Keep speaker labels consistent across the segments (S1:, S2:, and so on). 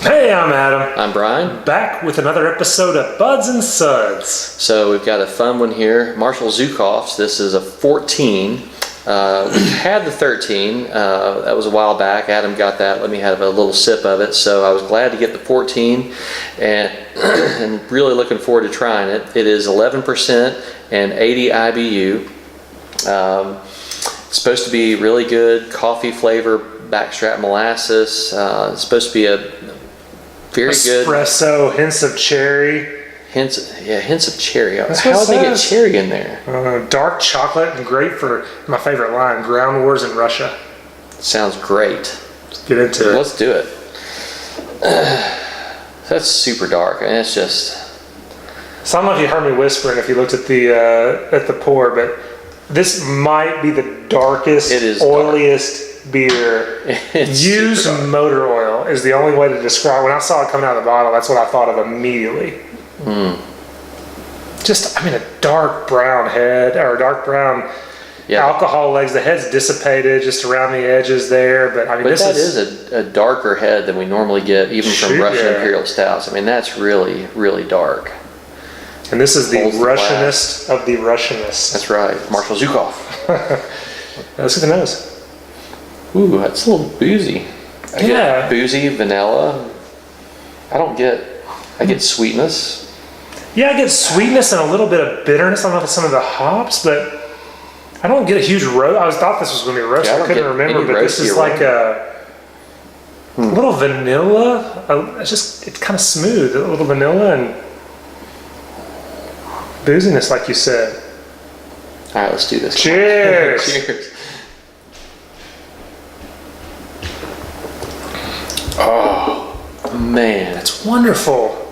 S1: Hey, I'm Adam.
S2: I'm Bryan.
S1: Back with another episode of Buds and Suds.
S2: So we've got a fun one here. Marshal Zhukov's. This is a 14. We had the 13. That was a while back. Adam got that. Let me have a little sip of it. So I was glad to get the 14 and really looking forward to trying it. It is 11% and 80 IBU. It's supposed to be really good coffee flavor, backstrap molasses. It's supposed to be a very good
S1: espresso, hints of cherry.
S2: Hints of cherry. How did they get cherry in there?
S1: Dark chocolate and great for my favorite line, Ground Wars in Russia.
S2: Sounds great.
S1: Let's get into it.
S2: Let's do it. That's super dark, and it's just.
S1: So I don't know if you heard me whispering if you looked at the pour, but this might be the darkest, oiliest beer. Used motor oil is the only way to describe. When I saw it coming out of the bottle, that's what I thought of immediately. Just, a dark brown head, or dark brown alcohol legs. The head's dissipated just around the edges there, but
S2: this is a darker head than we normally get, even from Russian Imperial Stouts. That's really, really dark.
S1: And this is the Russianist of the Russianists.
S2: That's right, Marshal Zhukov.
S1: Let's get the nose.
S2: Ooh, that's a little boozy. I get boozy, vanilla. I get sweetness.
S1: Yeah, I get sweetness and a little bit of bitterness. I don't know if it's some of the hops, but I don't get a huge roast. I thought this was going to be a roast. I couldn't remember, but this is like a little vanilla. It's kind of smooth. A little vanilla and booziness, like you said.
S2: All right, let's do this.
S1: Cheers.
S2: Cheers. Oh, man.
S1: That's wonderful.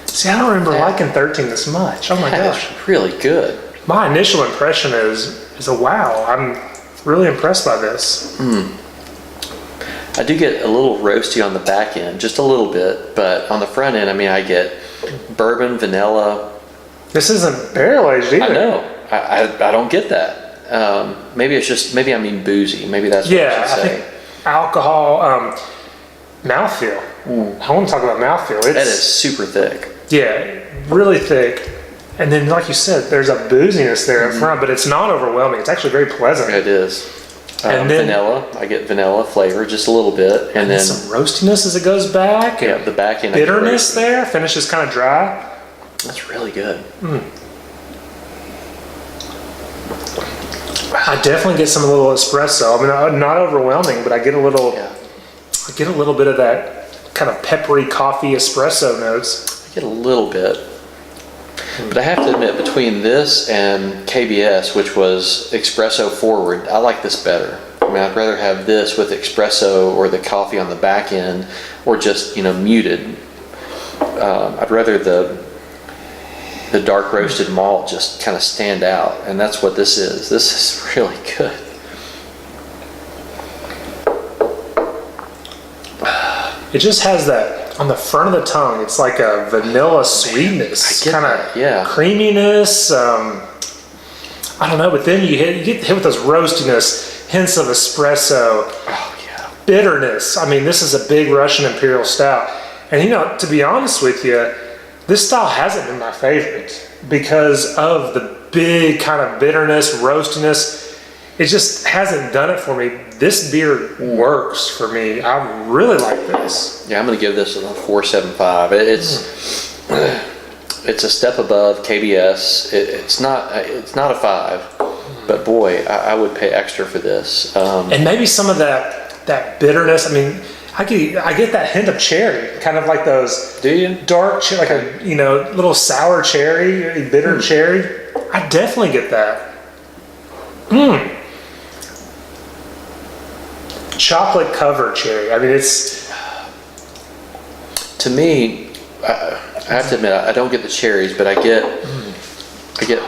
S1: See, I don't remember liking 13 this much. Oh my gosh.
S2: That's really good.
S1: My initial impression is a wow. I'm really impressed by this.
S2: I do get a little roasty on the back end, just a little bit, but on the front end, I get bourbon, vanilla.
S1: This isn't barrel aged either.
S2: I know. I don't get that. Maybe I mean boozy. Maybe that's what I should say.
S1: I think alcohol, mouthfeel. I want to talk about mouthfeel.
S2: That is super thick.
S1: Yeah, really thick. And then, like you said, there's a booziness there in front, but it's not overwhelming. It's actually very pleasant.
S2: It is.
S1: And then
S2: vanilla. I get vanilla flavor, just a little bit. And then
S1: some roastiness as it goes back.
S2: Yeah, the back end.
S1: Bitterness there. Finishes kind of dry.
S2: That's really good.
S1: I definitely get some a little espresso. Not overwhelming, but I get a little. I get a little bit of that kind of peppery coffee espresso notes.
S2: I get a little bit, but I have to admit, between this and KBS, which was espresso forward, I like this better. I'd rather have this with espresso or the coffee on the back end, or just muted. I'd rather the dark roasted malt just kind of stand out, and that's what this is. This is really good.
S1: It just has that on the front of the tongue. It's like a vanilla sweetness, kind of creaminess. I don't know, but then you get hit with those roastiness, hints of espresso, bitterness. This is a big Russian Imperial Stout, and to be honest with you, this style hasn't been my favorite because of the big kind of bitterness, roastiness. It just hasn't done it for me. This beer works for me. I really like this.
S2: Yeah, I'm going to give this a 4.75. It's a step above KBS. It's not a 5, but boy, I would pay extra for this.
S1: And maybe some of that bitterness. I get that hint of cherry, kind of like those.
S2: Do you?
S1: Dark cherry, like a little sour cherry, bitter cherry. I definitely get that. Chocolate covered cherry. It's.
S2: To me, I have to admit, I don't get the cherries, but I get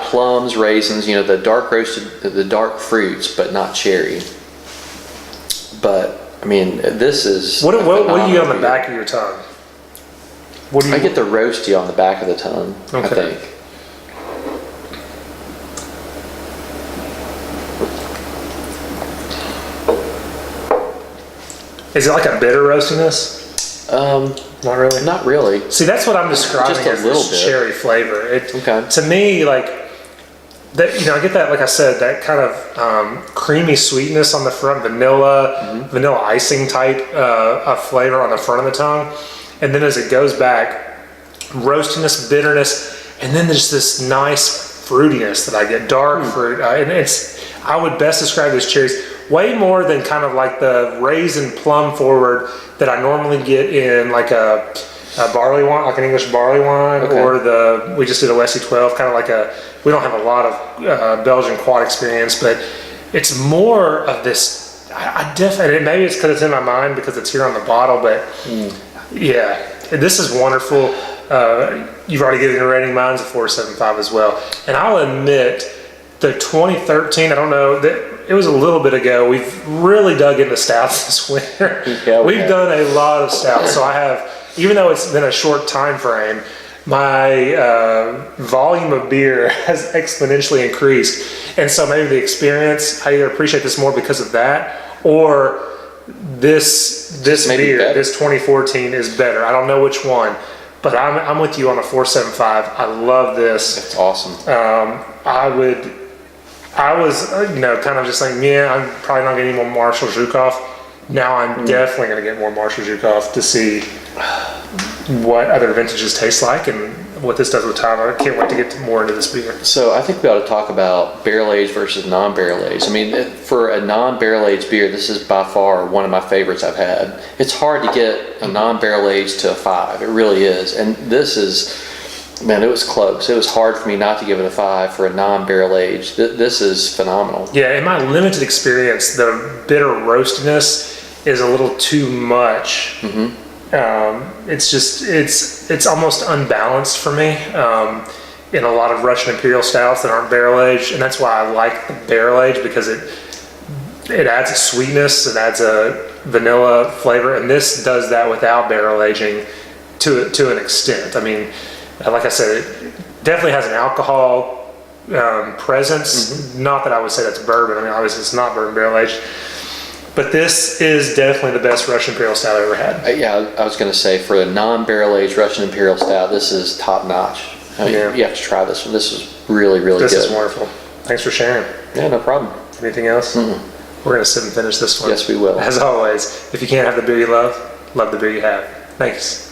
S2: plums, raisins. The dark roasted, the dark fruits, but not cherry. But this is.
S1: What do you get on the back of your tongue?
S2: I get the roasty on the back of the tongue. Okay. I think.
S1: Is it like a bitter roastiness? Not really.
S2: Not really.
S1: See, that's what I'm describing
S2: Just a
S1: as
S2: little
S1: this
S2: bit.
S1: cherry flavor.
S2: Okay.
S1: To me, like that, I get that. Like I said, that kind of creamy sweetness on the front, vanilla icing type of flavor on the front of the tongue, and then as it goes back, roastiness, bitterness, and then there's this nice fruitiness that I get, dark fruit, and I would best describe those cherries way more than kind of like the raisin plum forward that I normally get in like a barley wine, like an English barley wine, or we just did a Westy 12, kind of like we don't have a lot of Belgian quad experience, but it's more of this, I definitely, maybe it's because it's in my mind because it's here on the bottle, but yeah, this is wonderful. You've already given your rating, mine's a 4.75 as well. And I'll admit, the 2013, I don't know, it was a little bit ago. We've really dug into stouts this winter.
S2: Yeah,
S1: We've done a lot of stouts. So I have, even though it's been a short time frame, my volume of beer has exponentially increased. And so maybe the experience, I either appreciate this more because of that, or this beer,
S2: better.
S1: this 2014 is better. I don't know which one, but I'm with you on a 4.75. I love this.
S2: That's awesome.
S1: I was, kind of just like, I'm probably not getting more Marshal Zhukov. Now I'm definitely going to get more Marshal Zhukov to see what other vintages taste like and what this does with time. I can't wait to get more into this beer.
S2: So I think we ought to talk about barrel aged versus non-barrel aged. I mean, for a non-barrel aged beer, this is by far one of my favorites I've had. It's hard to get a non-barrel aged to a 5. It really is. And this is, man, it was close. It was hard for me not to give it a 5 for a non-barrel aged. This is phenomenal.
S1: Yeah, in my limited experience, the bitter roastiness is a little too much. It's almost unbalanced for me in a lot of Russian Imperial stouts that aren't barrel aged, and that's why I like the barrel aged, because it adds a sweetness, it adds a vanilla flavor, and this does that without barrel aging to an extent. I mean, like I said, it definitely has an alcohol presence. Not that I would say that's bourbon. I mean, obviously it's not bourbon barrel aged. But this is definitely the best Russian Imperial Stout I've ever had.
S2: Yeah, I was going to say, for a non-barrel aged Russian Imperial Stout, this is top notch. You have to try this one. This is really, really good.
S1: This is wonderful. Thanks for sharing.
S2: Yeah, no problem.
S1: Anything else? We're going to sit and finish this one.
S2: Yes, we will.
S1: As always, if you can't have the beer you love the beer you have. Thanks.